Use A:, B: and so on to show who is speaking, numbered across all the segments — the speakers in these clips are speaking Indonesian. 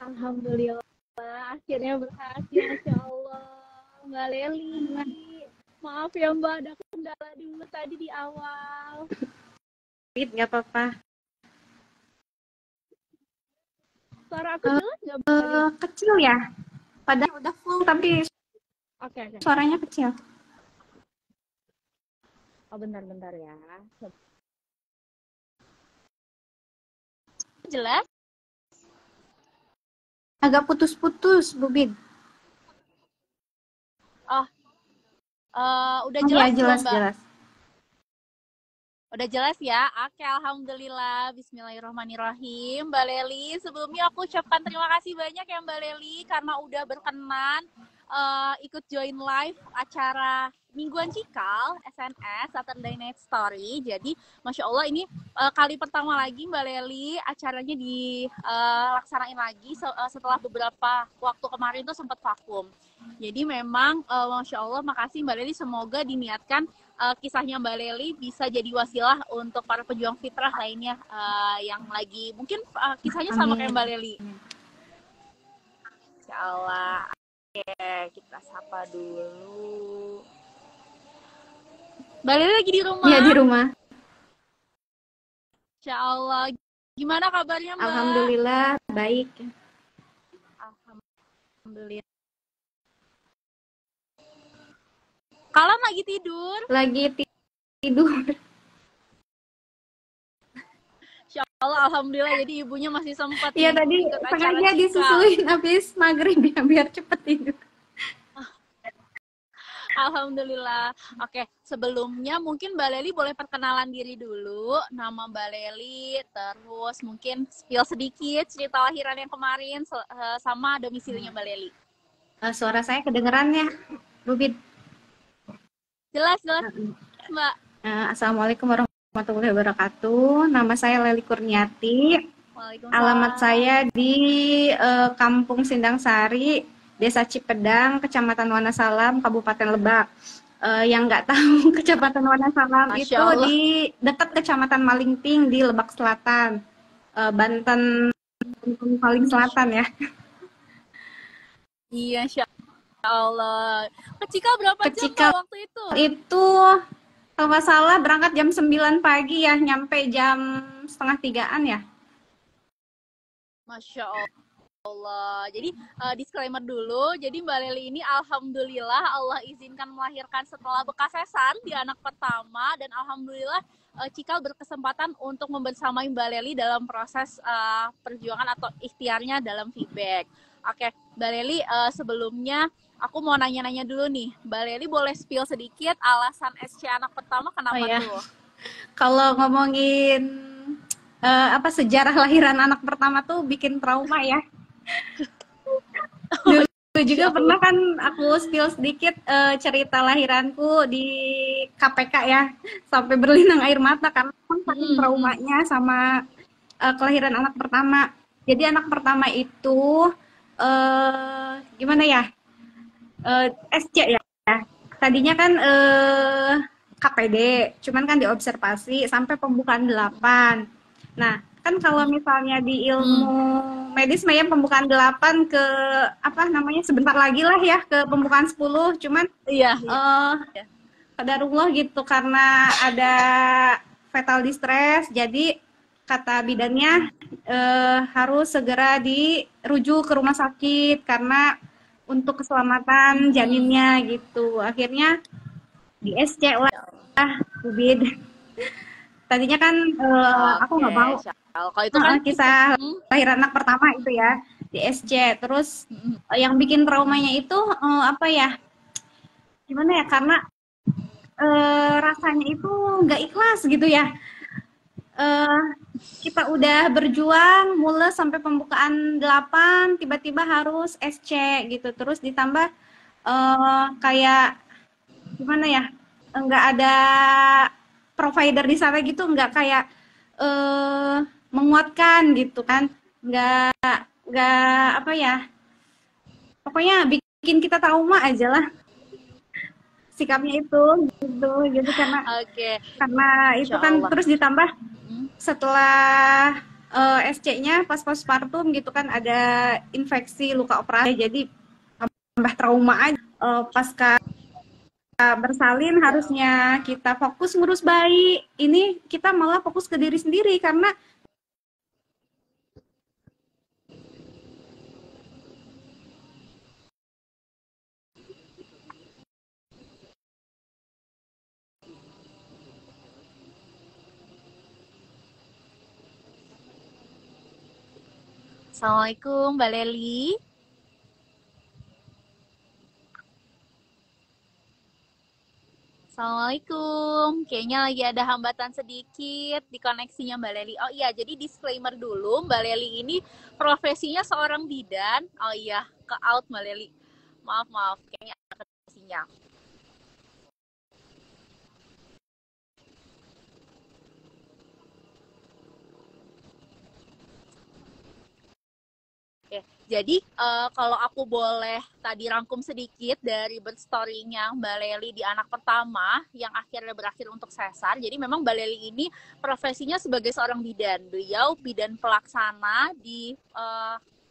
A: Alhamdulillah, akhirnya berhasil, Masya Allah. Mbak Leli, maaf ya Mbak, ada kendala dulu tadi di awal.
B: Nggak apa-apa.
A: Suara aku jelas nggak Mbak Leli?
B: Kecil ya, padahal udah full tapi
A: Oke.
B: suaranya kecil.
A: Oh, bentar ya. Jelas?
B: Agak putus-putus, Bu Bid.
A: Oh, udah
B: Oh,
A: jelas
B: ya,
A: belum, Mbak?
B: jelas.
A: Udah jelas ya? Oke, Alhamdulillah. Bismillahirrahmanirrahim. Mbak Leli, sebelumnya aku ucapkan terima kasih banyak ya Mbak Leli karena udah berkenan ikut join live acara Mingguan Cikal SNS Saturday Night Story. Jadi, Masya Allah ini kali pertama lagi Mbak Leli acaranya dilaksanain lagi setelah beberapa waktu kemarin tuh sempat vakum. Jadi memang Masya Allah, makasih Mbak Leli. Semoga diniatkan kisahnya Mbak Leli bisa jadi wasilah untuk para pejuang fitrah lainnya yang lagi mungkin kisahnya sama kayak Mbak Leli. Insya Allah. Oke, kita sapa dulu. Mbak Leli lagi di rumah?
B: Iya, di rumah.
A: Insya Allah. Gimana kabarnya Mbak?
B: Alhamdulillah, baik.
A: Alhamdulillah. Kalian lagi tidur?
B: Lagi tidur.
A: Insya Allah, Alhamdulillah. Jadi ibunya masih sempat.
B: Iya, tadi sengaja disusuin habis maghrib ya, biar cepet tidur.
A: Alhamdulillah. Oke, sebelumnya mungkin Mbak Leli boleh perkenalan diri dulu. Nama Mbak Leli, terus mungkin spill sedikit cerita lahiran yang kemarin sama domisilinya Mbak Leli.
B: Suara saya kedengeran ya, Bu Bid?
A: Jelas, Mbak.
B: Assalamualaikum warahmatullahi wabarakatuh. Nama saya Leli Kurniati. Alamat saya di Kampung Sindang Sari, Desa Cipedang, Kecamatan Wonosalam, Kabupaten Lebak. Yang nggak tahu Kecamatan Wonosalam itu Allah. Di dekat Kecamatan Malingping di Lebak Selatan, Banten paling selatan ya.
A: Iya, Insya Allah. Ke Cikal berapa jam waktu itu?
B: Itu kalau nggak salah berangkat jam 9 pagi ya, nyampe jam 2:30 ya.
A: Masya Allah. Jadi disclaimer dulu. Jadi Mbak Leli ini alhamdulillah Allah izinkan melahirkan setelah bekasesan di anak pertama, dan alhamdulillah Cikal berkesempatan untuk membersamai Mbak Leli dalam proses perjuangan atau ikhtiarnya dalam feedback. Oke, Mbak Leli, sebelumnya aku mau nanya-nanya dulu nih. Mbak Leli boleh spill sedikit alasan SC anak pertama kenapa tuh?
B: Kalau ngomongin sejarah lahiran anak pertama tuh bikin trauma ya. Dulu juga pernah kan aku spill sedikit cerita lahiranku di KPK ya, sampai berlinang air mata karena saking traumanya sama kelahiran anak pertama. Jadi anak pertama itu gimana ya, SC ya. Tadinya kan KPD, cuman kan diobservasi sampai pembukaan 8. Nah, kan kalau misalnya di ilmu medis ya pembukaan 8 ke sebentar lagi lah ya ke pembukaan 10, cuman qadarullah gitu karena ada fetal distress, jadi kata bidannya harus segera dirujuk ke rumah sakit karena untuk keselamatan janinnya gitu. Akhirnya di SC lah Bu Bid. Tadinya kan aku nggak mau.
A: Kalau itu kan
B: kisah lahiran anak pertama itu ya di SC. Terus yang bikin traumanya itu gimana ya, karena rasanya itu nggak ikhlas gitu ya. Kita udah berjuang mulai sampai pembukaan 8, tiba-tiba harus SC gitu. Terus ditambah kayak gimana ya, nggak ada provider di sana gitu, nggak kayak eh, menguatkan gitu kan, nggak apa ya, pokoknya bikin kita trauma aja lah sikapnya itu gitu gitu
A: Oke,
B: karena itu
A: Insya
B: kan
A: Allah.
B: terus ditambah
A: Hmm.
B: setelah SC-nya pas postpartum gitu kan ada infeksi luka operasi jadi tambah trauma aja. Pasca bersalin harusnya kita fokus ngurus bayi, ini kita malah fokus ke diri sendiri karena
A: Assalamualaikum, Mbak Leli. Assalamualaikum. Kayaknya lagi ada hambatan sedikit di koneksinya Mbak Leli. Oh iya, jadi disclaimer dulu, Mbak Leli ini profesinya seorang bidan. Oh iya, ke out Mbak Leli. Maaf, maaf. Kayaknya ada sinyal. Oke, jadi kalau aku boleh tadi rangkum sedikit dari birth story-nya Mbak Leli di anak pertama yang akhirnya berakhir untuk sesar. Jadi memang Mbak Leli ini profesinya sebagai seorang bidan. Beliau bidan pelaksana di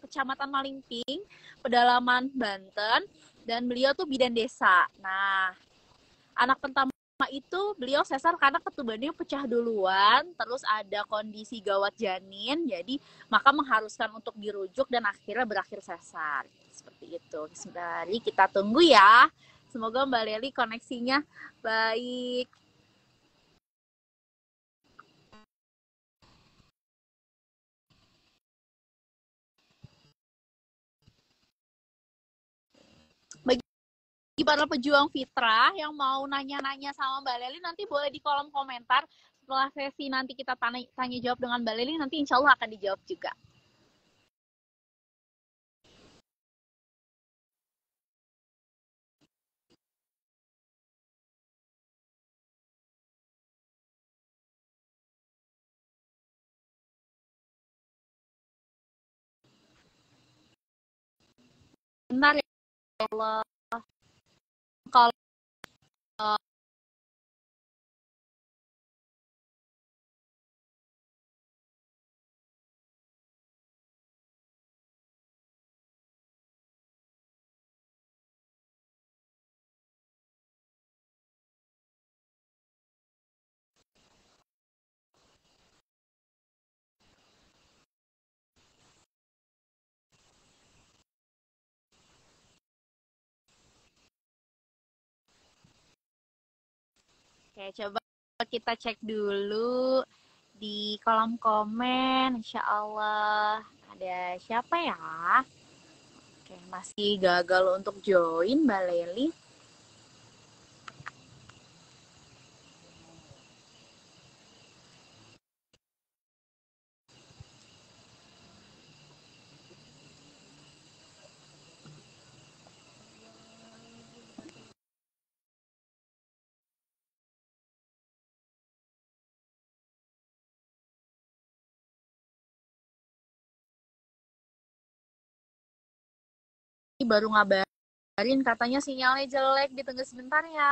A: Kecamatan Malingping, pedalaman Banten, dan beliau tuh bidan desa. Nah, anak pertama itu beliau sesar karena ketubannya pecah duluan, terus ada kondisi gawat janin, jadi maka mengharuskan untuk dirujuk dan akhirnya berakhir sesar. Seperti itu. Sembari kita tunggu ya. Semoga Mbak Leli koneksinya baik. Bagi para pejuang fitrah yang mau nanya-nanya sama Mbak Leli, nanti boleh di kolom komentar. Setelah sesi nanti kita tanya jawab dengan Mbak Leli, nanti insya Allah akan dijawab juga. Benar ya Allah. Kalau Oke, coba kita cek dulu di kolom komen. Insya Allah ada siapa ya? Oke, masih gagal untuk join Mbak Leli. Baru ngabarin katanya sinyalnya jelek, ditunggu sebentar ya.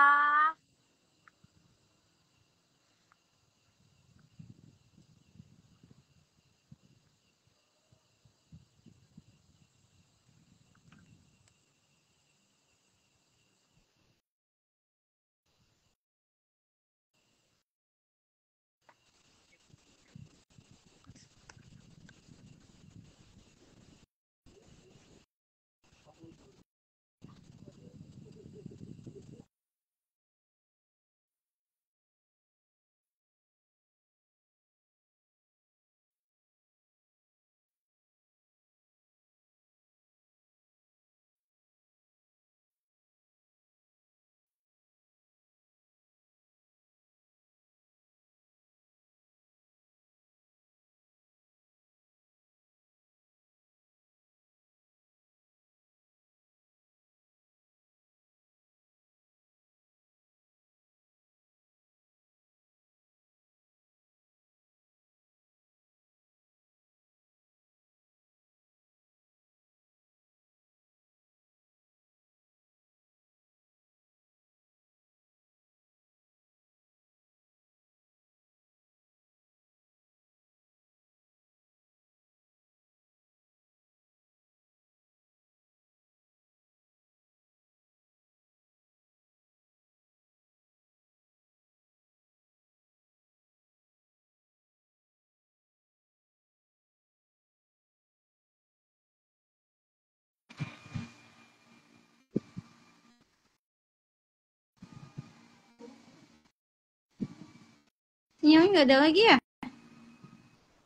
B: Sinyalnya nggak ada lagi ya?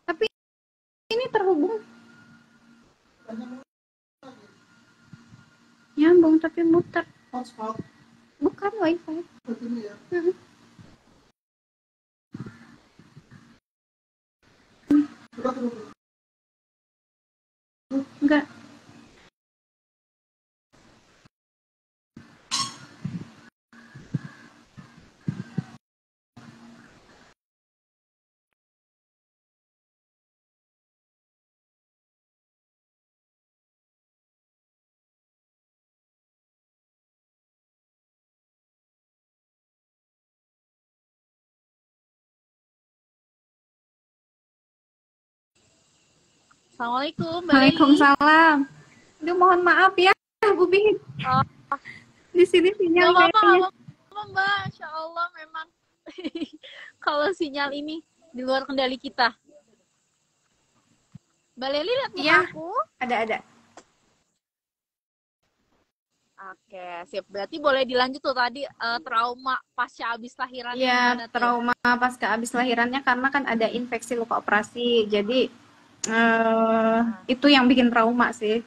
B: Tapi ini terhubung. Nyambung tapi muter. Bukan wifi. Enggak.
A: Assalamualaikum, Mbak Leli.
B: Waalaikumsalam. Aduh, mohon maaf ya, Bu Bin.
A: Oh,
B: Di sini sinyal
A: nggak apa-apa, nggak
B: kayaknya.
A: apa-apa, Mbak. Insya Allah memang kalau sinyal ini di luar kendali kita. Mbak Leli lihat muka
B: Iya,
A: aku?
B: ada.
A: Oke, sip. Berarti boleh dilanjut tuh tadi trauma pasca habis lahiran
B: Iya,
A: gimana tuh?
B: trauma pasca habis lahirannya karena kan ada infeksi luka operasi. Jadi itu yang bikin trauma sih.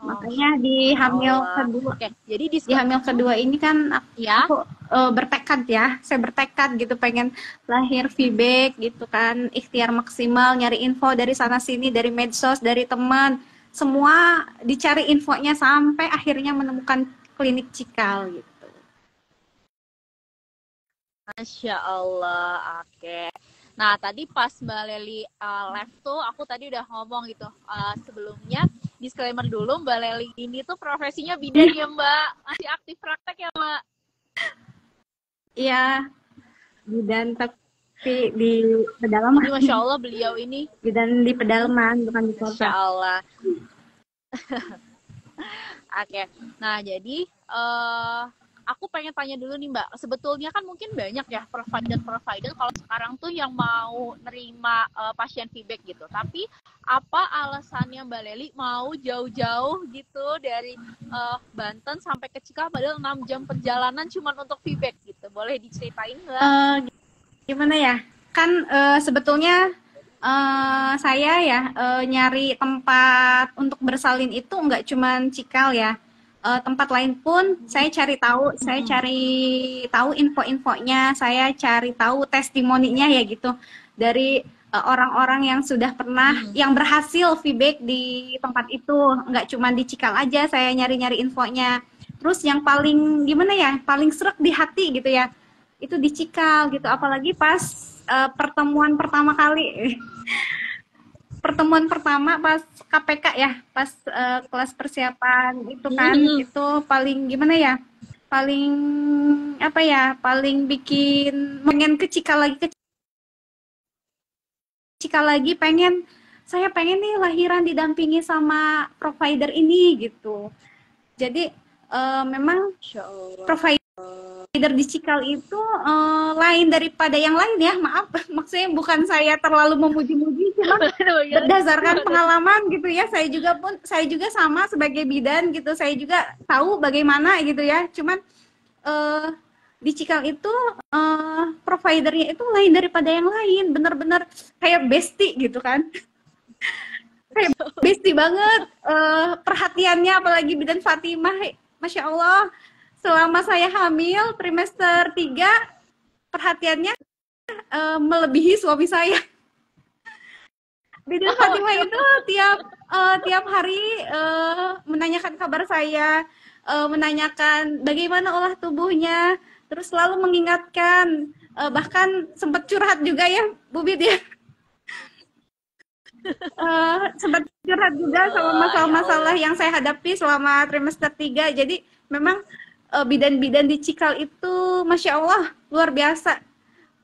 A: Oh,
B: Makanya
A: Masya Allah. Oke, jadi
B: di hamil kedua ini kan
A: ya.
B: aku bertekad ya, saya bertekad gitu pengen lahir VBAC gitu kan, ikhtiar maksimal, nyari info dari sana sini, dari medsos, dari teman, semua dicari infonya sampai akhirnya menemukan klinik Cikal gitu.
A: Masya Allah, oke. Nah, tadi pas Mbak Leli live tuh, aku tadi udah ngomong gitu. Sebelumnya, disclaimer dulu, Mbak Leli ini tuh profesinya bidan ya, Mbak. Masih aktif praktek ya, Mbak?
B: Iya, bidan tapi di pedalaman.
A: Jadi, Masya Allah, beliau ini,
B: Bidan di pedalaman, bukan di
A: Masya
B: kota.
A: Allah. Oke, nah jadi aku pengen tanya dulu nih Mbak, sebetulnya kan mungkin banyak ya provider-provider kalau sekarang tuh yang mau nerima pasien feedback gitu, tapi apa alasannya Mbak Leli mau jauh-jauh gitu dari Banten sampai ke Cikal padahal 6 jam perjalanan cuma untuk feedback gitu, boleh diceritain nggak?
B: Gimana ya? Kan sebetulnya saya ya nyari tempat untuk bersalin itu nggak cuman Cikal ya. Tempat lain pun saya cari tahu info-infonya, saya cari tahu testimoninya ya gitu dari orang-orang yang sudah pernah yang berhasil feedback di tempat itu, nggak cuma di Cikal aja saya nyari-nyari infonya. Terus yang paling gimana ya, paling srek di hati gitu ya, itu di Cikal gitu, apalagi pas pertemuan pertama kali pertemuan pertama pas KPK ya, pas kelas persiapan itu kan, itu paling gimana ya, paling apa ya, paling bikin pengen ke Cikal lagi, pengen, saya pengen nih lahiran didampingi sama provider ini gitu. Jadi memang provider di Cikal itu lain daripada yang lain ya, maaf maksudnya bukan saya terlalu memuji-muji, cuma berdasarkan pengalaman gitu ya, saya juga sama sebagai bidan gitu, saya juga tahu bagaimana gitu ya, cuman di Cikal itu providernya itu lain daripada yang lain, benar-benar kayak bestie gitu kan, kayak bestie banget perhatiannya, apalagi bidan Fatimah, Masya Allah, selama saya hamil trimester 3 perhatiannya melebihi suami saya. Bidan Fatimah itu tiap hari menanyakan kabar saya, menanyakan bagaimana olah tubuhnya, terus selalu mengingatkan, bahkan sempat curhat juga ya, Bu Bid ya. Sempat curhat juga sama masalah-masalah yang saya hadapi selama trimester 3. Jadi memang bidan-bidan di Cikal itu Masya Allah luar biasa.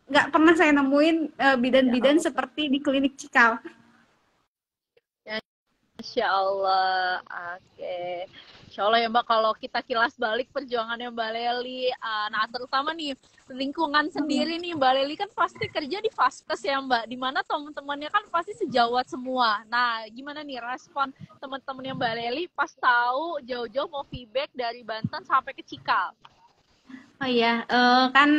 B: Nggak pernah saya nemuin bidan-bidan seperti di klinik Cikal.
A: Masya Allah, oke. Insya Allah ya Mbak, kalau kita kilas balik perjuangannya Mbak Leli, nah terutama nih lingkungan sendiri nih Mbak Leli kan pasti kerja di Vaskes ya Mbak, dimana teman-temannya kan pasti sejawat semua. Nah gimana nih respon teman-temannya Mbak Leli pas tahu jauh-jauh mau feedback dari Banten sampai ke Cikal?
B: Oh iya, kan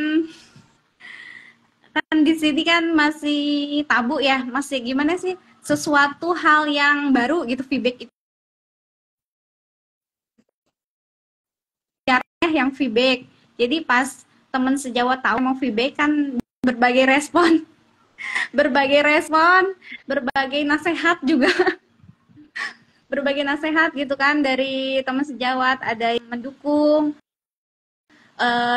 B: kan di sini kan masih tabu ya, masih gimana sih, sesuatu hal yang baru gitu feedback itu yang feedback. Jadi pas teman sejawat tahu mau feedback kan berbagai respon, berbagai respon, berbagai nasihat juga, berbagai nasihat gitu kan dari teman sejawat, ada yang mendukung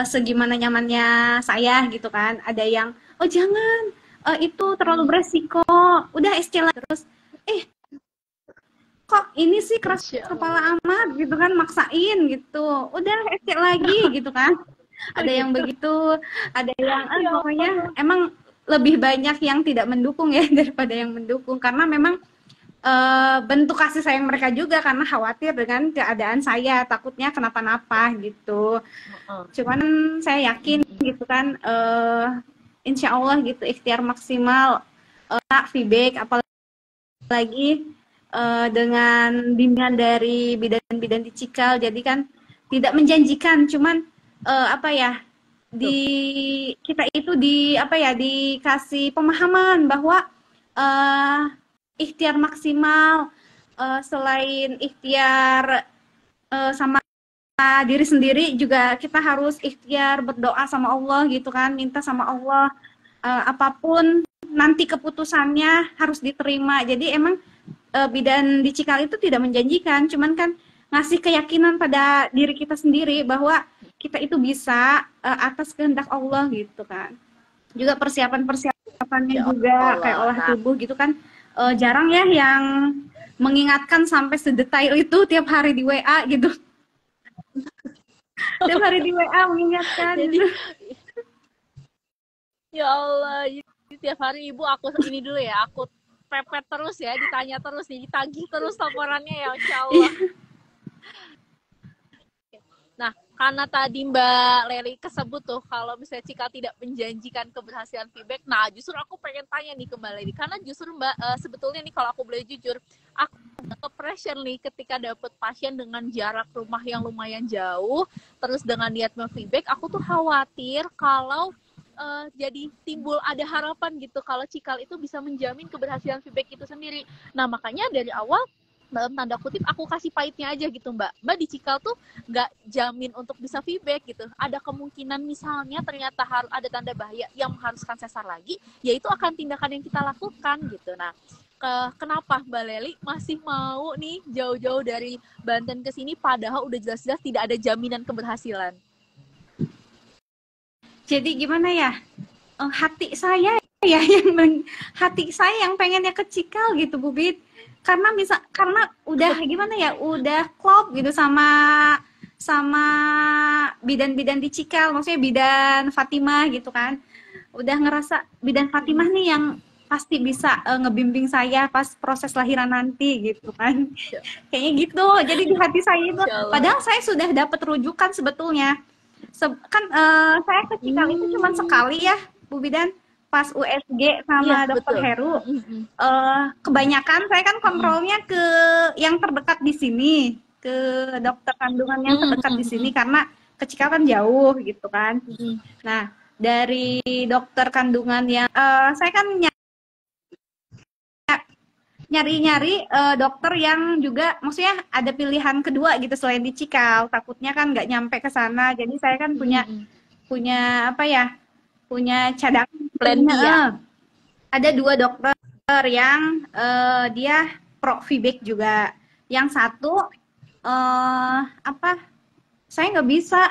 B: segimana nyamannya saya gitu kan, ada yang oh jangan itu terlalu beresiko, udah istilah terus kok ini sih keras kepala amat gitu kan, maksain gitu, udah SC lagi gitu kan. Ada yang begitu, ada yang pokoknya emang lebih banyak yang tidak mendukung ya daripada yang mendukung, karena memang bentuk kasih sayang mereka juga, karena khawatir dengan keadaan saya, takutnya kenapa-napa gitu. Cuman saya yakin gitu kan, insya Allah gitu ikhtiar maksimal, feedback apalagi dengan bimbingan dari bidan-bidan di Cikal, jadi kan tidak menjanjikan, cuman apa ya, di kita itu di apa ya, dikasih pemahaman bahwa ikhtiar maksimal, selain ikhtiar sama diri sendiri juga kita harus ikhtiar berdoa sama Allah gitu kan, minta sama Allah apapun nanti keputusannya harus diterima. Jadi emang bidan di Cikal itu tidak menjanjikan, cuman kan ngasih keyakinan pada diri kita sendiri bahwa kita itu bisa atas kehendak Allah gitu kan. Juga persiapannya juga kayak olah tubuh gitu kan, jarang ya yang mengingatkan sampai sedetail itu tiap hari di WA gitu. Tiap hari di WA mengingatkan.
A: Jadi,
B: gitu.
A: Ya Allah, jadi tiap hari ibu aku ini dulu ya, aku pepet terus ya, ditanya terus nih, ditagih terus laporannya ya, Insya Allah. Nah, karena tadi Mbak Leli kesebut tuh kalau misalnya Cikal tidak menjanjikan keberhasilan feedback, nah justru aku pengen tanya nih ke Mbak Leli, karena justru Mbak sebetulnya nih kalau aku boleh jujur, aku ke pressure nih ketika dapet pasien dengan jarak rumah yang lumayan jauh, terus dengan niat feedback, aku tuh khawatir kalau jadi timbul ada harapan gitu kalau Cikal itu bisa menjamin keberhasilan feedback itu sendiri. Nah makanya dari awal dalam tanda kutip aku kasih pahitnya aja gitu Mbak di Cikal tuh nggak jamin untuk bisa feedback gitu, ada kemungkinan misalnya ternyata harus ada tanda bahaya yang mengharuskan sesar lagi, yaitu akan tindakan yang kita lakukan gitu. Nah kenapa Mbak Leli masih mau nih jauh-jauh dari Banten ke sini padahal udah jelas-jelas tidak ada jaminan keberhasilan?
B: Jadi gimana ya, hati saya ya yang hati saya yang pengennya ke Cikal gitu Bu Bit, karena udah gimana ya, udah klop gitu sama bidan-bidan di Cikal, maksudnya bidan Fatimah gitu kan, udah ngerasa bidan Fatimah nih yang pasti bisa ngebimbing saya pas proses lahiran nanti gitu kan, kayaknya gitu. Jadi di hati saya itu, padahal saya sudah dapat rujukan sebetulnya. Kan saya ke Cikal itu cuma sekali ya Bu Bidan, pas USG sama Dokter Heru. Kebanyakan saya kan kontrolnya ke yang terdekat di sini, ke dokter kandungan yang terdekat di sini, karena ke Cikal kan jauh gitu kan. Nah dari dokter kandungan yang saya kan nyari-nyari dokter yang juga maksudnya ada pilihan kedua gitu selain di Cikal, takutnya kan nggak nyampe ke sana, jadi saya kan punya apa ya, punya cadangan plan ya. Ada 2 dokter yang dia pro feedback juga, yang satu apa, saya nggak bisa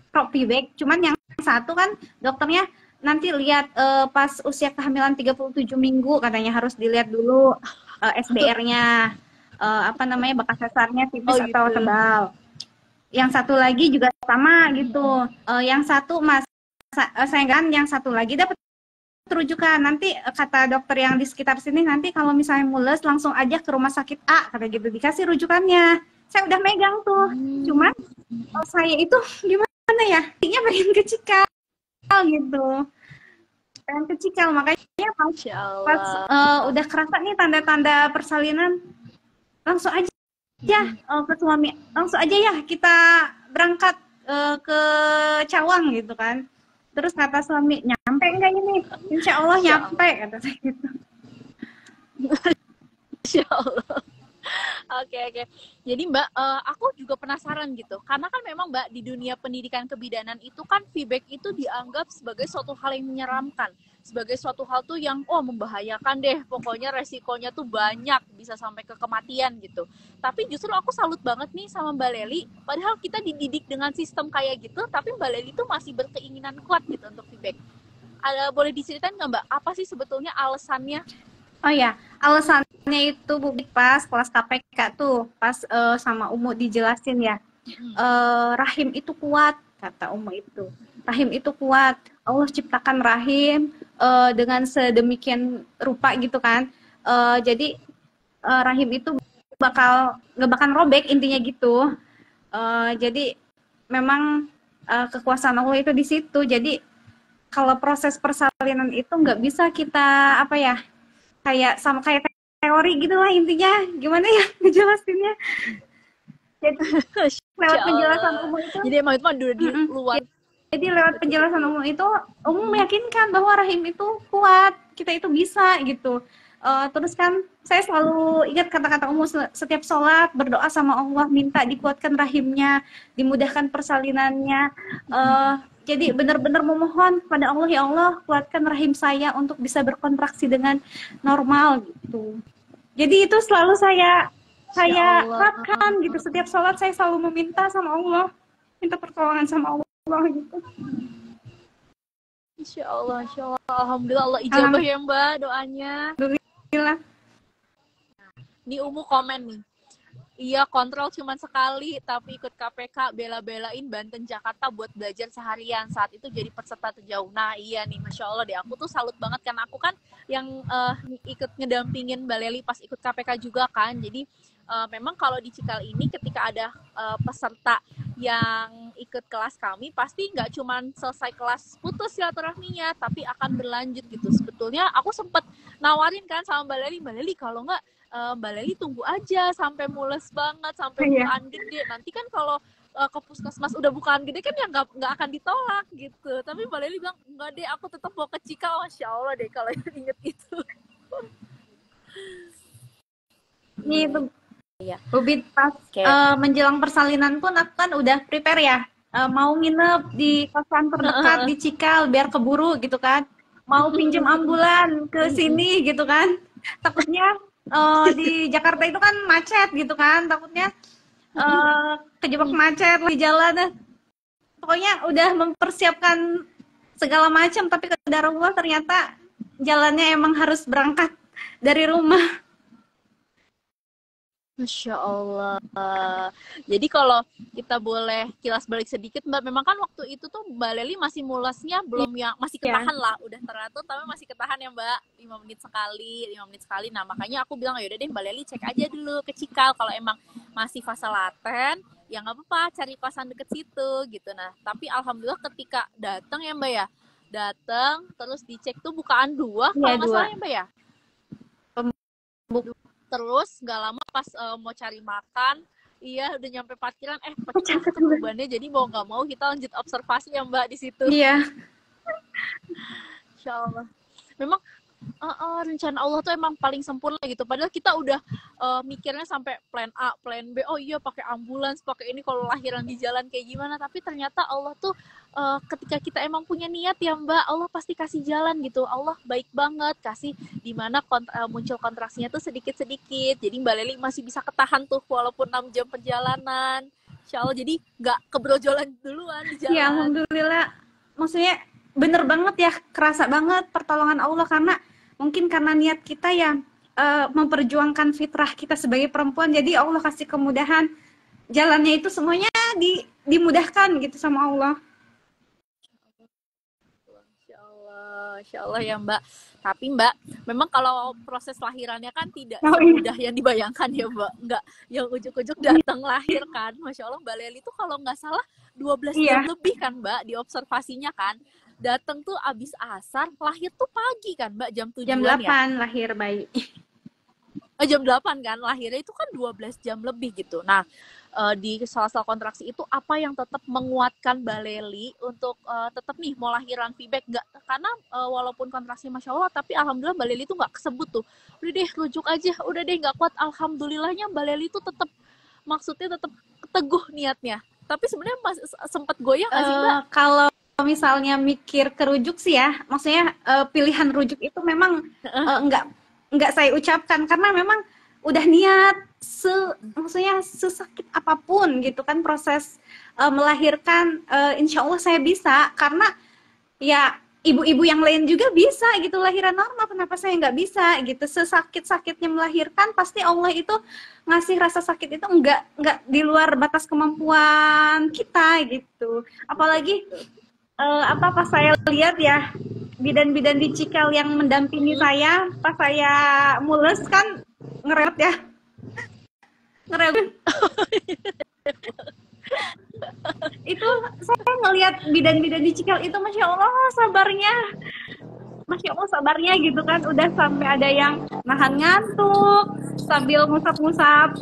B: pro feedback, cuman yang satu kan dokternya nanti lihat pas usia kehamilan 37 minggu katanya harus dilihat dulu SBR-nya, apa namanya, bekas sesarnya tipis atau tebal. Yang satu lagi juga sama gitu. Yang satu saya kan, yang satu lagi dapat rujukan. Nanti kata dokter yang di sekitar sini, nanti kalau misalnya mules langsung aja ke rumah sakit A kata gitu, dikasih rujukannya. Saya udah megang tuh. Cuman saya itu gimana ya? Intinya pengen ke Cikal gitu, pengen ke Cikal, makanya pas udah kerasa nih tanda-tanda persalinan, langsung aja ke suami, langsung aja ya kita berangkat ke Cawang gitu kan. Terus kata suami, nyampe enggak ini? Insya Allah
A: Insya
B: nyampe, kata saya gitu.
A: Insya Allah. Oke, oke. Jadi Mbak, aku juga penasaran gitu. Karena kan memang Mbak di dunia pendidikan kebidanan itu kan feedback itu dianggap sebagai suatu hal yang menyeramkan. Sebagai suatu hal tuh yang, membahayakan deh. Pokoknya resikonya tuh banyak. Bisa sampai ke kematian gitu. Tapi justru aku salut banget nih sama Mbak Lely. Padahal kita dididik dengan sistem kayak gitu. Tapi Mbak Lely tuh masih berkeinginan kuat gitu untuk feedback. Boleh diceritain nggak Mbak? Apa sih sebetulnya alasannya?
B: Oh ya, alasannya itu Bu pas kelas KPK tuh, pas sama Umu dijelasin ya. Rahim itu kuat, kata Umu itu. Rahim itu kuat. Allah ciptakan rahim dengan sedemikian rupa gitu kan. Jadi rahim itu nggak bakal robek intinya gitu. Jadi memang kekuasaan Allah itu di situ. Jadi kalau proses persalinan itu nggak bisa kita apa ya, kayak sama kayak teori gitu lah intinya. Gimana ya ngejelasinnya? Jadi lewat penjelasan umum itu.
A: Jadi emang itu mah udah di luar.
B: Jadi lewat penjelasan umum itu, umum meyakinkan bahwa rahim itu kuat, kita itu bisa gitu. Terus kan saya selalu ingat kata-kata umum setiap sholat, berdoa sama Allah, minta dikuatkan rahimnya, dimudahkan persalinannya. Jadi benar-benar memohon pada Allah, ya Allah kuatkan rahim saya untuk bisa berkontraksi dengan normal gitu. Jadi itu selalu saya terapkan gitu. Setiap sholat saya selalu meminta sama Allah, minta pertolongan sama Allah gitu.
A: Insya Allah. Alhamdulillah Allah ijabah ya Mbak doanya.
B: Alhamdulillah.
A: Ini Umu komen nih. Iya, kontrol cuma sekali, tapi ikut KPK, bela-belain Banten Jakarta buat belajar seharian. Saat itu jadi peserta terjauh. Nah, iya nih, Masya Allah deh. Aku tuh salut banget, karena aku kan yang ikut ngedampingin Mbak Lely pas ikut KPK juga kan. Jadi, memang kalau di Cikal ini ketika ada peserta yang ikut kelas kami, pasti nggak cuma selesai kelas putus silaturahminya, tapi akan berlanjut gitu. Sebetulnya aku sempat nawarin kan sama Mbak Lely kalau nggak, Mbak Lely tunggu aja sampai mules banget, sampai bukaan gede. Nanti kan kalau ke puskesmas udah bukaan gede kan ya nggak akan ditolak gitu. Tapi Mbak Lely bilang, enggak deh, aku tetap mau ke Cikal. Masya Allah deh kalau inget itu.
B: Itu ya. Ubit pas menjelang persalinan pun aku kan udah prepare ya. Mau nginep di kosan terdekat di Cikal biar keburu gitu kan. Mau pinjem ambulan ke sini gitu kan. Takutnya di Jakarta itu kan macet gitu kan, takutnya kejebak macet di jalan. Pokoknya udah mempersiapkan segala macam, tapi qadarullah ternyata jalannya emang harus berangkat dari rumah.
A: Masya Allah. Jadi kalau kita boleh kilas balik sedikit Mbak, memang kan waktu itu tuh Mbak Lely masih mulasnya belum yang masih ketahan lah, udah teratur tapi masih ketahan ya Mbak, 5 menit sekali. Nah makanya aku bilang yaudah deh Mbak Lely cek aja dulu ke Cikal, kalau emang masih fase laten ya nggak apa-apa, cari kosan deket situ gitu. Nah tapi alhamdulillah ketika datang ya Mbak ya, datang terus dicek tuh bukaan 2 kalau nggak salah ya Mbak ya. Terus nggak lama pas mau cari makan, iya udah nyampe parkiran, pecah ketubannya. Jadi mau nggak mau kita lanjut observasi ya Mbak di situ.
B: Iya.
A: Insya Allah. Memang rencana Allah tuh emang paling sempurna gitu. Padahal kita udah mikirnya sampai plan A, plan B. Oh iya pakai ambulans, pakai ini kalau lahiran di jalan kayak gimana. Tapi ternyata Allah tuh ketika kita emang punya niat ya Mbak, Allah pasti kasih jalan gitu. Allah baik banget, kasih dimana muncul kontraksinya tuh sedikit-sedikit. Jadi Mbak Lely masih bisa ketahan tuh walaupun 6 jam perjalanan. Insya Allah jadi nggak kebrojolan duluan di jalan.
B: Ya Alhamdulillah. Maksudnya bener banget ya, kerasa banget pertolongan Allah, karena mungkin karena niat kita ya memperjuangkan fitrah kita sebagai perempuan, jadi Allah kasih kemudahan, jalannya itu semuanya dimudahkan gitu sama Allah.
A: Insya Allah ya Mbak. Tapi Mbak, memang kalau proses lahirannya kan tidak semudah yang dibayangkan ya Mbak. Enggak yang ujuk-ujuk datang lahir kan. Masya Allah Mbak Lely tuh kalau nggak salah 12 jam lebih kan Mbak di observasinya kan. Datang tuh abis asar, lahir tuh pagi kan Mbak, jam 7
B: jam 8 ya? Lahir bayi.
A: Jam 8 kan, lahirnya itu kan 12 jam lebih gitu. Nah, di sela-sela kontraksi itu apa yang tetap menguatkan Mbak Leli untuk tetap nih mau lahiran VBAC nggak, karena walaupun kontraksi Masya Allah tapi alhamdulillah Mbak Leli tuh nggak kesebut tuh, udah deh rujuk aja, udah deh nggak kuat, alhamdulillahnya Mbak Leli tuh tetap maksudnya tetap teguh niatnya, tapi sebenarnya sempat goyang nggak sih Mbak?
B: Kalau misalnya mikir ke rujuk sih ya, maksudnya pilihan rujuk itu memang nggak saya ucapkan karena memang udah niat maksudnya sesakit apapun gitu kan proses melahirkan, insya Allah saya bisa karena ya ibu-ibu yang lain juga bisa gitu lahiran normal, kenapa saya nggak bisa gitu. Sesakit-sakitnya melahirkan pasti Allah itu ngasih rasa sakit itu nggak di luar batas kemampuan kita gitu. Apalagi pas saya lihat ya bidan-bidan di Cikal yang mendampingi saya pas saya mules kan ngerewet ya, ngerewet. Itu saya ngelihat bidan-bidan di Cikal itu Masya Allah sabarnya gitu kan, udah sampai ada yang nahan ngantuk sambil ngusap-ngusap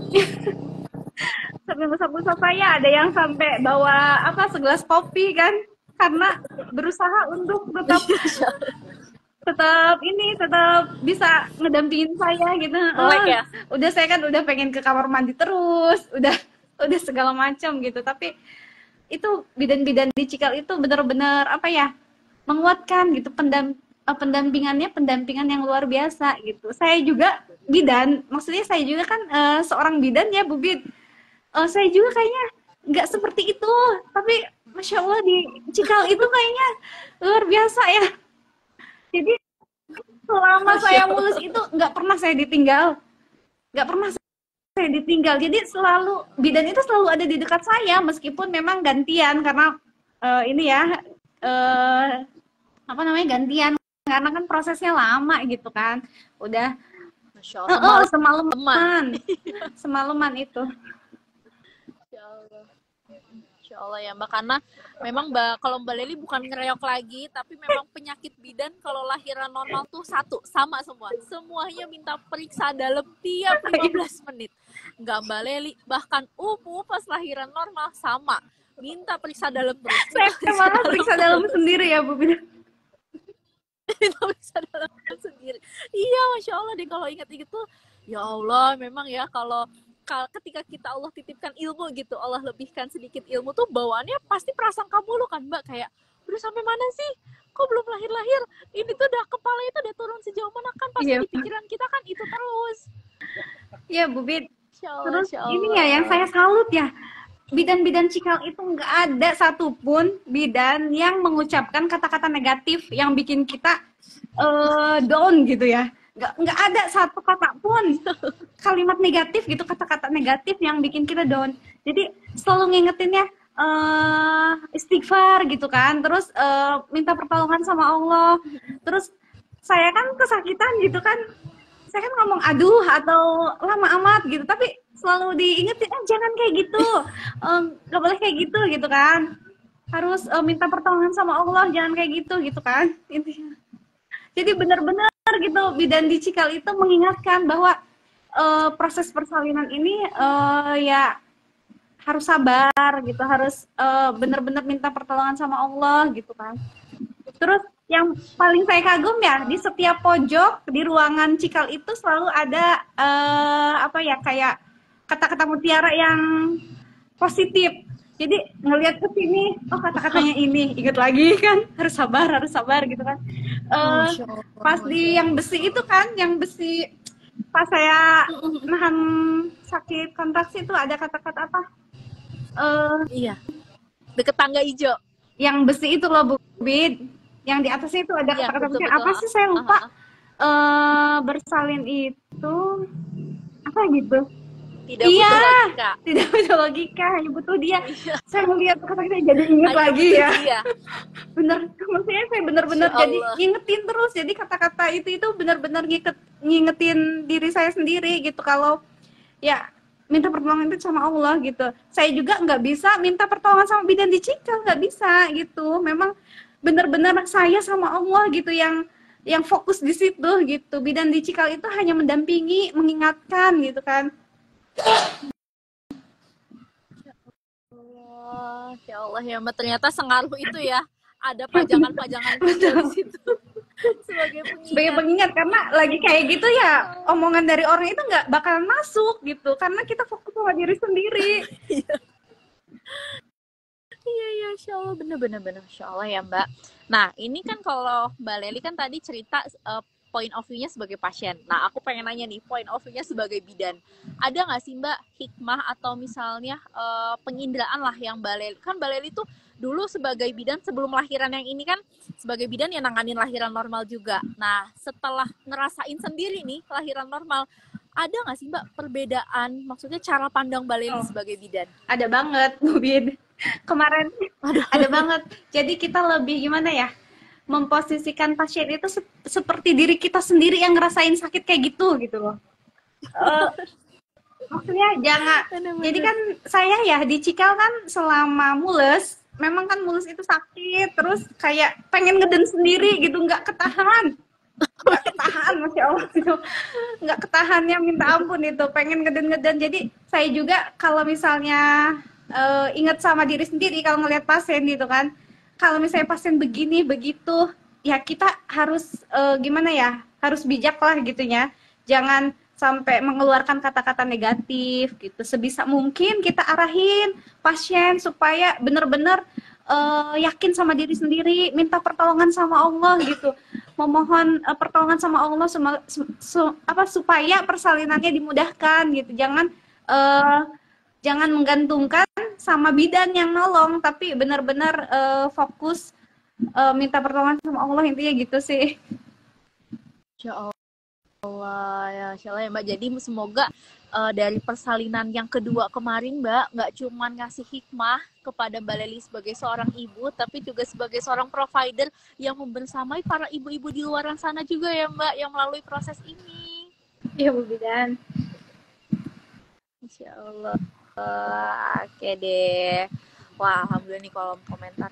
B: saya, ada yang sampai bawa segelas kopi kan, karena berusaha untuk tetap bisa ngedampingin saya gitu.
A: Ya?
B: Udah saya kan udah pengen ke kamar mandi terus, udah segala macam gitu, tapi itu bidan-bidan di Cikal itu benar-benar menguatkan gitu, pendampingan yang luar biasa gitu. Saya juga bidan, maksudnya saya juga kan seorang bidan ya Bu Bid. Saya juga kayaknya nggak seperti itu, tapi Masya Allah di Cikal itu kayaknya luar biasa ya. Jadi selama saya mulus itu nggak pernah saya ditinggal, jadi selalu bidan itu selalu ada di dekat saya meskipun memang gantian karena gantian karena kan prosesnya lama gitu kan, udah
A: Masya Allah,
B: semalaman itu.
A: Insya Allah ya Mbak, karena memang kalau Mbak Leli bukan ngereok lagi, tapi memang penyakit bidan kalau lahiran normal tuh sama semuanya minta periksa dalam tiap 15 menit. Nggak Mbak Leli, bahkan pas lahiran normal sama minta periksa dalam terus.
B: Saya malah periksa dalam sendiri ya Bu Bida.
A: Periksa dalam sendiri. Iya Masya Allah deh kalau ingat-ingat tuh, ya Allah memang ya kalau ketika kita Allah titipkan ilmu gitu, Allah lebihkan sedikit ilmu tuh bawaannya pasti prasangka mulu kan Mbak, kayak udah sampai mana sih, kok belum lahir, ini tuh udah kepala itu udah turun sejauh mana kan, pasti di pikiran kita kan itu terus.
B: Iya Bu Bid. Terus ini ya yang saya salut ya, bidan-bidan Cikal itu nggak ada satupun bidan yang mengucapkan kata-kata negatif yang bikin kita down gitu ya. Nggak ada satu kata pun kalimat negatif gitu, kata-kata negatif yang bikin kita down. Jadi selalu ngingetinnya istighfar gitu kan, terus minta pertolongan sama Allah. Terus saya kan kesakitan gitu kan, saya kan ngomong aduh atau lama amat gitu, tapi selalu diingetin jangan kayak gitu, nggak boleh kayak gitu kan, harus minta pertolongan sama Allah, jangan kayak gitu kan intinya. Jadi benar-benar gitu bidan di Cikal itu mengingatkan bahwa proses persalinan ini ya harus sabar gitu, harus benar-benar minta pertolongan sama Allah gitu kan. Terus yang paling saya kagum ya, di setiap pojok di ruangan Cikal itu selalu ada kayak kata-kata mutiara yang positif. Jadi ngelihat ke sini, oh kata-katanya ini, ingat lagi kan, harus sabar gitu kan. Pas di yang besi itu kan, yang besi pas saya nahan sakit kontraksi itu ada kata-kata apa?
A: Iya, deket tangga hijau.
B: Yang besi itu loh Bu Bid, yang di atasnya itu ada kata-kata apa sih saya lupa. Bersalin itu apa gitu?
A: Tidak butuh logika.
B: Tidak butuh logika, hanya butuh dia. Saya melihat kata-kata jadi ingat lagi ya. Dia. Bener, maksudnya saya benar-benar jadi ngingetin terus. Jadi kata-kata itu benar-benar ngingetin diri saya sendiri gitu. Kalau ya minta pertolongan itu sama Allah gitu. Saya juga nggak bisa minta pertolongan sama bidan di Cikal, nggak bisa gitu. Memang benar-benar saya sama Allah gitu yang fokus di situ gitu. Bidan di Cikal itu hanya mendampingi, mengingatkan gitu kan.
A: Ya Allah ya Mbak, ternyata sengaruh itu ya. Ada pajangan-pajangan kecil di situ sebagai
B: Sebagai
A: pengingat.
B: pengingat karena lagi kayak gitu ya omongan dari orang itu nggak bakalan masuk gitu karena kita fokus sama diri sendiri.
A: Iya, iya, Insya Allah, bener-bener, Insya Allah ya Mbak. Nah, ini kan kalau Mbak Leli kan tadi cerita point of view-nya sebagai pasien. Nah, aku pengen nanya nih, point of view-nya sebagai bidan. Ada nggak sih Mbak hikmah atau misalnya penginderaan lah yang Mbak Leli, kan Mbak Leli tuh dulu sebagai bidan sebelum lahiran yang ini kan sebagai bidan yang nanganin lahiran normal juga. Nah, setelah ngerasain sendiri nih lahiran normal, ada nggak sih Mbak perbedaan, maksudnya cara pandang Mbak Leli sebagai bidan?
B: Ada banget, Bu Bin. Kemarin ada banget. Jadi kita lebih gimana ya? Memposisikan pasien itu seperti diri kita sendiri yang ngerasain sakit kayak gitu loh. Maksudnya jangan. Jadi kan saya ya di Cikal kan selama mules, memang kan mules itu sakit, terus kayak pengen ngeden sendiri gitu, nggak ketahan. Nggak ketahan, Masya Allah itu. Nggak ketahannya minta ampun itu, pengen ngeden-ngeden. Jadi saya juga kalau misalnya ingat sama diri sendiri kalau ngelihat pasien gitu kan, kalau misalnya pasien begini begitu ya kita harus gimana ya, harus bijak lah gitunya, jangan sampai mengeluarkan kata-kata negatif gitu. Sebisa mungkin kita arahin pasien supaya benar-benar yakin sama diri sendiri, minta pertolongan sama Allah gitu, memohon pertolongan sama Allah supaya persalinannya dimudahkan gitu. Jangan menggantungkan sama bidan yang nolong, tapi benar-benar fokus minta pertolongan sama Allah, intinya gitu sih.
A: Insya Allah ya, Insya Allah ya Mbak. Jadi semoga dari persalinan yang kedua kemarin Mbak, nggak cuma ngasih hikmah kepada Mbak Leli sebagai seorang ibu, tapi juga sebagai seorang provider yang membersamai para ibu-ibu di luar sana juga ya Mbak, yang melalui proses ini.
B: Iya Bu Bidan.
A: Insya Allah. Oke deh. Wah, alhamdulillah nih kolom komentar.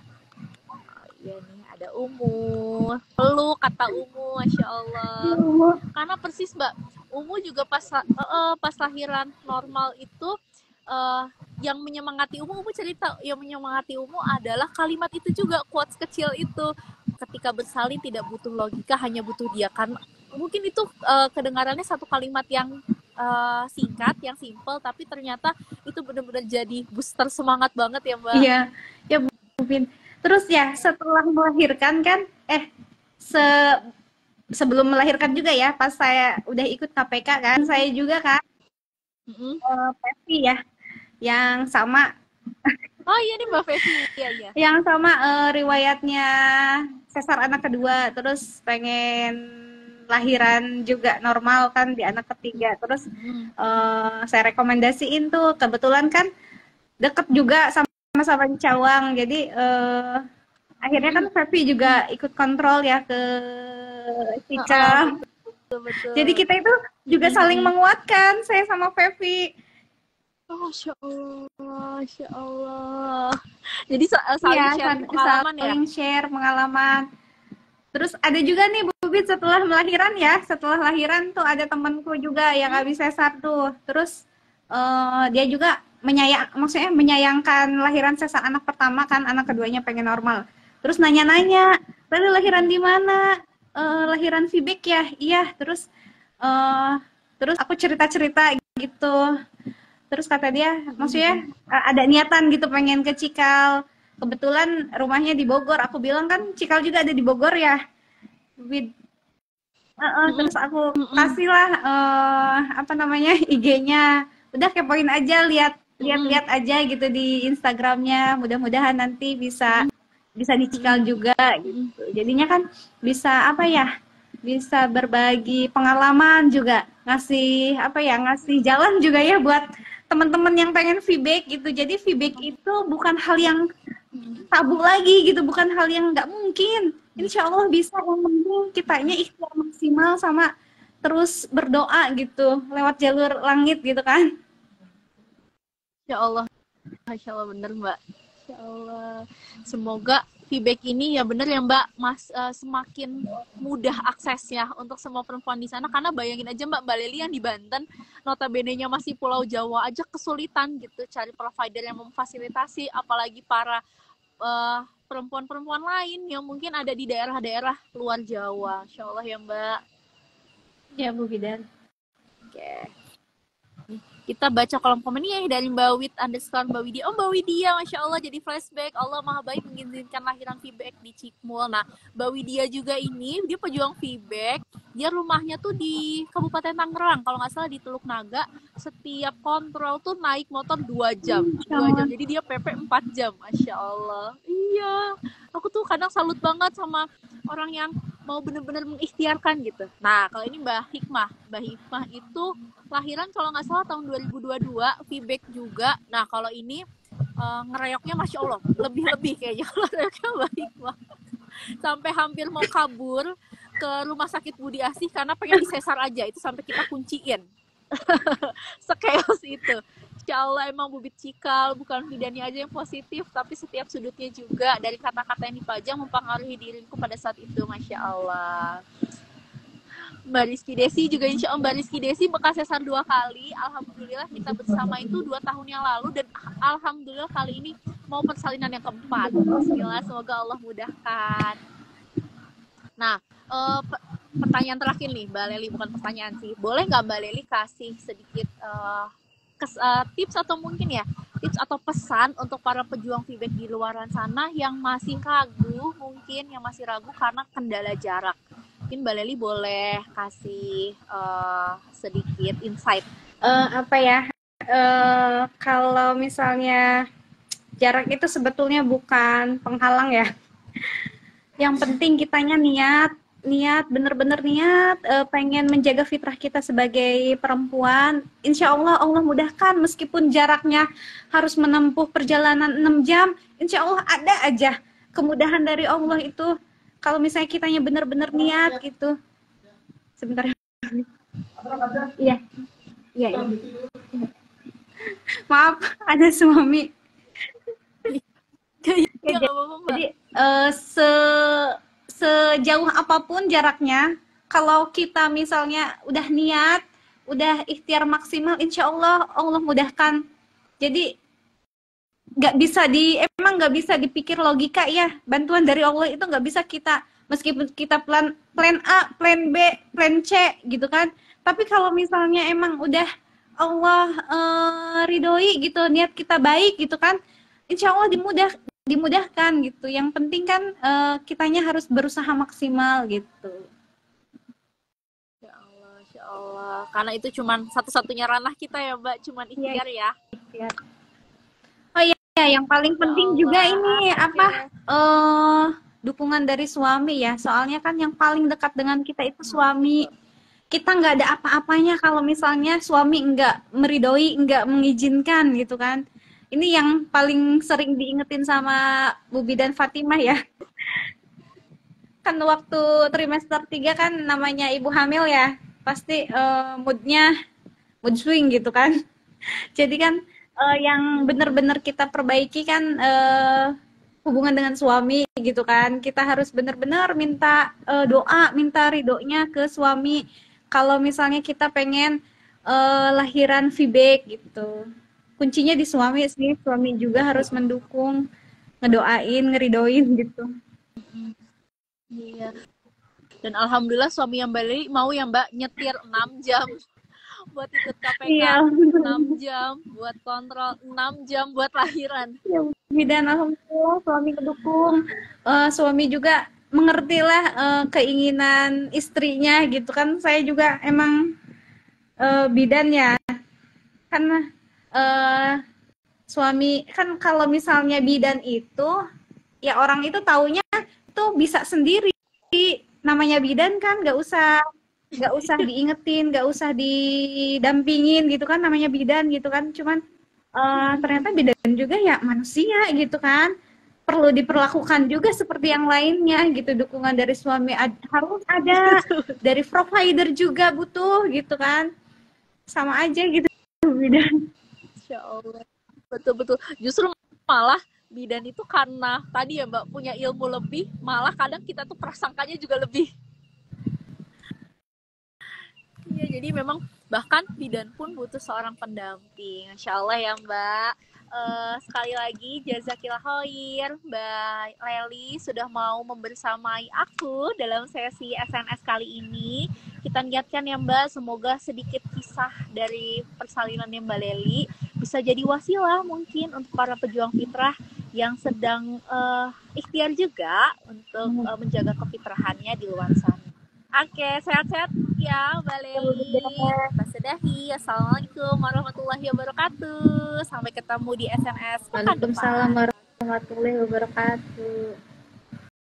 A: Iya nih, ada Umu. Peluk kata Umu, Masya Allah. Karena persis Mbak, Umu juga pas lahiran normal itu yang menyemangati Umu cerita, yang menyemangati Umu adalah kalimat itu juga, quotes kecil itu. Ketika bersalin tidak butuh logika, hanya butuh dia. Karena mungkin itu kedengarannya satu kalimat yang singkat, yang simple, tapi ternyata itu benar-benar jadi booster semangat banget ya Mbak.
B: Iya, ya Bu Bin. Terus ya setelah melahirkan kan, sebelum melahirkan juga ya, pas saya udah ikut KPK kan, saya juga kan Pevi ya, yang sama.
A: Oh iya nih Mbak Fevi, iya iya.
B: Yang sama riwayatnya sesar anak kedua, terus pengen lahiran juga normal kan di anak ketiga, terus saya rekomendasiin tuh, kebetulan kan deket juga sama-sama di Cawang, jadi akhirnya kan Fevi juga ikut kontrol ya ke Cika.
A: Betul.
B: Jadi kita itu juga saling menguatkan, saya sama Fevi.
A: Oh, Masya Allah, Masya Allah. Jadi saling share pengalaman ya?
B: Saling share pengalaman. Terus ada juga nih Bu Bit setelah lahiran tuh ada temanku juga yang habis sesar tuh. Terus dia juga menyayangkan lahiran sesar anak pertama kan, anak keduanya pengen normal. Terus nanya-nanya, tadi lahiran di mana? Lahiran Vibek ya? Iya. Terus aku cerita-cerita gitu. Terus kata dia, maksudnya ada niatan gitu pengen ke Cikal. Kebetulan rumahnya di Bogor. Aku bilang kan Cikal juga ada di Bogor ya. Terus aku kasih lah IG-nya. Udah kepoin aja, lihat aja gitu di Instagramnya. Mudah-mudahan nanti bisa di Cikal juga gitu. Jadinya kan bisa bisa berbagi pengalaman juga, ngasih jalan juga ya buat teman-teman yang pengen feedback gitu. Jadi feedback itu bukan hal yang tabu lagi gitu, bukan hal yang nggak mungkin. Insya Allah bisa, yang penting kitanya ikhtiar maksimal sama terus berdoa gitu lewat jalur langit gitu kan.
A: Insya Allah, Masya Allah, bener Mbak. Insya Allah, semoga feedback ini ya bener ya Mbak, semakin mudah aksesnya untuk semua perempuan di sana, karena bayangin aja Mbak Leli yang di Banten, notabene-nya masih Pulau Jawa aja kesulitan gitu cari provider yang memfasilitasi, apalagi para perempuan-perempuan lain yang mungkin ada di daerah-daerah luar Jawa. Insya Allah ya Mbak.
B: Ya Bu Bidan.
A: Oke. Kita baca kolom komen ya dari Mbak Wit_Mbak Widya. Oh Mbak Widya, Masya Allah jadi flashback. Allah maha baik mengizinkan lahiran feedback di Cikmul. Nah Mbak Widya juga ini, dia pejuang feedback. Dia rumahnya tuh di Kabupaten Tangerang. Kalau nggak salah di Teluk Naga. Setiap kontrol tuh naik motor 2 jam. 2 jam. Jadi dia PP 4 jam. Masya Allah. Iya. Aku tuh kadang salut banget sama orang yang mau bener-bener mengikhtiarkan gitu. Nah, kalau ini Mbak Hikmah itu lahiran kalau nggak salah tahun 2022, feedback juga. Nah, kalau ini ngereoknya Masya Allah, lebih-lebih kayaknya kalau ngereoknya Mbak Hikmah. Sampai hampir mau kabur ke rumah sakit Budi Asih karena pengen disesar aja, itu sampai kita kunciin. Sekeos itu. Insya Allah emang bubit cikal, bukan Fidani aja yang positif, tapi setiap sudutnya juga dari kata-kata yang dipajang mempengaruhi diriku pada saat itu. Masya Allah. Mbak Rizky Desi juga insya Allah, Mbak Rizky Desi bekas sesar 2 kali. Alhamdulillah kita bersama itu 2 tahun yang lalu, dan alhamdulillah kali ini mau persalinan yang keempat. Bismillah, semoga Allah mudahkan. Nah, pertanyaan terakhir nih Mbak Leli, bukan pertanyaan sih. Boleh nggak Mbak Leli kasih sedikit tips atau mungkin ya tips atau pesan untuk para pejuang feedback di luaran sana yang masih ragu, mungkin yang masih ragu karena kendala jarak. Mungkin Mbak Leli boleh kasih sedikit insight.
B: Apa ya? Kalau misalnya jarak itu sebetulnya bukan penghalang ya. Yang penting kitanya niat, bener-bener niat, pengen menjaga fitrah kita sebagai perempuan. Insya Allah Allah mudahkan, meskipun jaraknya harus menempuh perjalanan 6 jam, insya Allah ada aja kemudahan dari Allah itu. Kalau misalnya kitanya bener-bener niat gitu. Sebentar. Iya. Iya. Maaf, ada suami. Jadi sejauh apapun jaraknya, kalau kita misalnya udah niat, udah ikhtiar maksimal, insya Allah Allah mudahkan. Jadi emang nggak bisa dipikir logika ya. Bantuan dari Allah itu nggak bisa kita, meskipun kita plan A, plan B, plan C gitu kan. Tapi kalau misalnya emang udah Allah ridhoi gitu, niat kita baik gitu kan, insya Allah dimudahkan gitu. Yang penting kan kitanya harus berusaha maksimal gitu.
A: Insya Allah. Karena itu cuman satu-satunya ranah kita ya Mbak, cuman ikhtiar ya.
B: Oh iya, yang paling penting juga ini dukungan dari suami ya. Soalnya kan yang paling dekat dengan kita itu suami. Kita nggak ada apa-apanya kalau misalnya suami nggak meridoi, nggak mengizinkan gitu kan. Ini yang paling sering diingetin sama Bubi dan Fatimah ya. Kan waktu trimester 3 kan namanya ibu hamil ya, pasti mood swing gitu kan. Jadi kan yang benar-benar kita perbaiki kan hubungan dengan suami gitu kan. Kita harus benar-benar minta doa, minta ridhonya ke suami. Kalau misalnya kita pengen lahiran feedback gitu. Kuncinya di suami sih, suami juga harus mendukung, ngedoain, ngeridoin gitu.
A: Iya. Dan alhamdulillah suami yang Mbak mau ya Mbak nyetir 6 jam buat ikut KPK, iya, 6 jam buat kontrol, 6 jam buat lahiran.
B: Ya, dan alhamdulillah suami mendukung, suami juga mengerti lah keinginan istrinya gitu kan. Saya juga emang bidan ya, karena suami kan kalau misalnya bidan itu ya orang itu taunya itu bisa sendiri, namanya bidan kan nggak usah diingetin, nggak usah didampingin gitu kan, namanya bidan gitu kan. Cuman ternyata bidan juga ya manusia gitu kan, perlu diperlakukan juga seperti yang lainnya gitu. Dukungan dari suami harus ada, dari provider juga butuh gitu kan, sama aja gitu bidan.
A: Insya Allah. Betul-betul. Justru malah bidan itu karena tadi ya Mbak punya ilmu lebih, malah kadang kita tuh prasangkanya juga lebih. Iya, jadi memang bahkan bidan pun butuh seorang pendamping. Insya Allah ya Mbak. Sekali lagi jazakillah khair Mbak Leli sudah mau membersamai aku dalam sesi SNS kali ini. Kita niatkan ya Mbak, semoga sedikit kisah dari persalinannya Mbak Leli bisa jadi wasilah mungkin untuk para pejuang fitrah yang sedang ikhtiar juga untuk menjaga kefitrahannya di luar sana. Oke, sehat-sehat ya Mbak Leli. Kita sudahi. Assalamualaikum warahmatullahi wabarakatuh. Sampai ketemu di SNS pekan depan.
B: Waalaikumsalam warahmatullahi wabarakatuh.